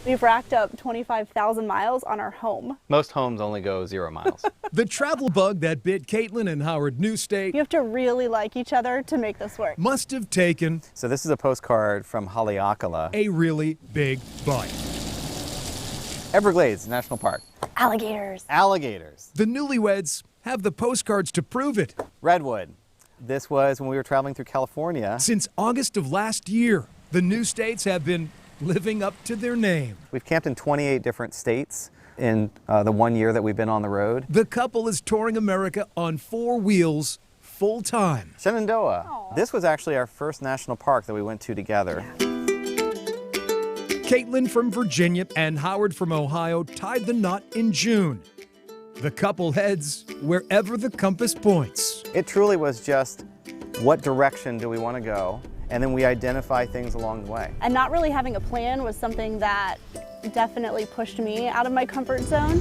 We've racked up 25,000 miles on our home. Most homes only go 0 miles. The travel bug that bit Caitlin and Howard Newstate You have to really like each other to make this work. must have taken So this is a postcard from Haleakala, a really big bite. Everglades National Park. Alligators. Alligators. The Newlyweds have the postcards to prove it. Redwood. This was when we were traveling through California. Since August of last year, the Newstates have been living up to their name. We've camped in 28 different states in the 1 year that we've been on the road. The couple is touring America on 4 wheels full time. Shenandoah. Aw. This was actually our first national park that we went to together. Caitlin from Virginia and Howard from Ohio tied the knot in June. The couple heads wherever the compass points. It truly was just, what direction do we want to go? And then we identify things along the way. And not really having a plan was something that definitely pushed me out of my comfort zone.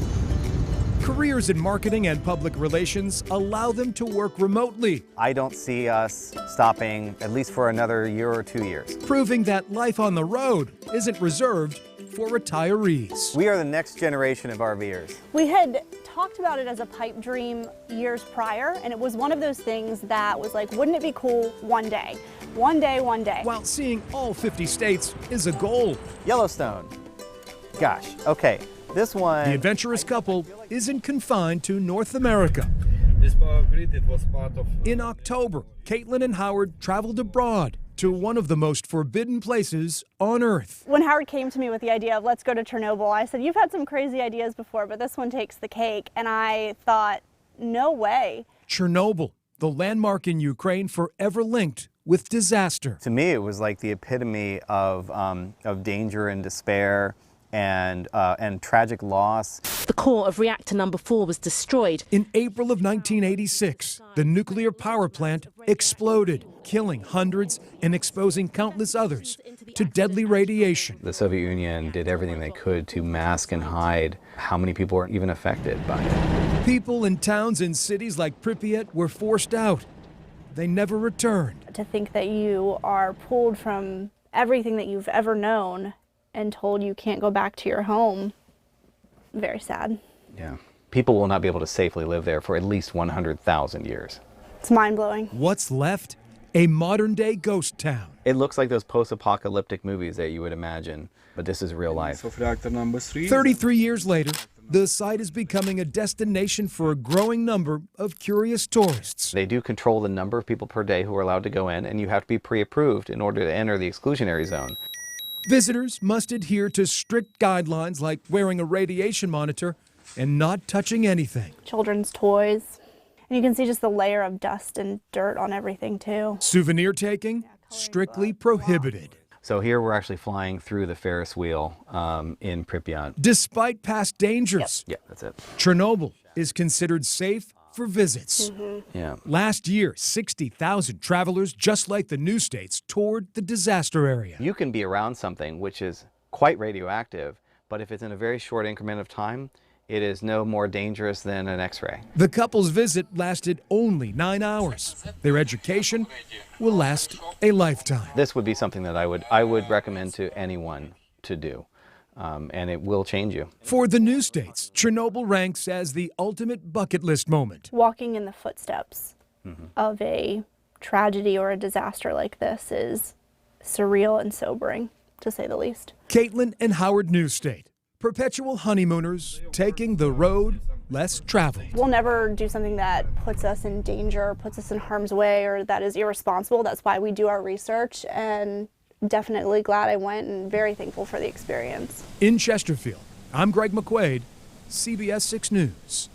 Careers in marketing and public relations allow them to work remotely, I don't see us stopping at least for another year or 2 years. proving that life on the road isn't reserved for retirees. We are the next generation of RVers. We had talked about it as a pipe dream years prior, and it was one of those things that was like, wouldn't it be cool one day? One day, one day. While seeing all 50 states is a goal, Yellowstone. Gosh, okay, this one. the adventurous couple isn't confined to North America. This power grid, it was part of... In October, Caitlin and Howard traveled abroad to one of the most forbidden places on Earth. When Howard came to me with the idea of let's go to Chernobyl, I said, you've had some crazy ideas before, but this one takes the cake. And I thought, no way. Chernobyl, the landmark in Ukraine forever linked with disaster. To me, it was like the epitome of danger and despair and tragic loss. The core of reactor number 4 was destroyed. In April of 1986, the nuclear power plant exploded, killing hundreds and exposing countless others to deadly radiation. The Soviet Union did everything they could to mask and hide how many people were even affected by it. People in towns and cities like Pripyat were forced out. They never returned. To think that you are pulled from everything that you've ever known and told you can't go back to your home, very sad. Yeah. People will not be able to safely live there for at least 100,000 years. It's mind-blowing. What's left? A modern-day ghost town. It looks like those post-apocalyptic movies that you would imagine, but this is real life. Of reactor number 3. 33 years later, the site is becoming a destination for a growing number of curious tourists. They do control the number of people per day who are allowed to go in, and you have to be pre-approved in order to enter the exclusionary zone. Visitors must adhere to strict guidelines like wearing a radiation monitor and not touching anything. Children's toys. And you can see just the layer of dust and dirt on everything too. Souvenir taking, strictly prohibited. So here we're actually flying through the Ferris wheel in Pripyat. Despite past dangers, Yeah, that's it. Chernobyl is considered safe for visits. Yeah. Last year, 60,000 travelers, just like the new states, toured the disaster area. You can be around something which is quite radioactive, but if it's in a very short increment of time, it is no more dangerous than an X-ray. The couple's visit lasted only 9 hours. Their education will last a lifetime. This would be something that I would recommend to anyone to do, and it will change you. For the new states, Chernobyl ranks as the ultimate bucket list moment. Walking in the footsteps of a tragedy or a disaster like this is surreal and sobering, to say the least. Caitlin and Howard Newstate, perpetual honeymooners taking the road less traveled. We'll never do something that puts us in danger, puts us in harm's way, or that is irresponsible. That's why we do our research, and definitely glad I went and very thankful for the experience. In Chesterfield, I'm Greg McQuaid, CBS 6 News.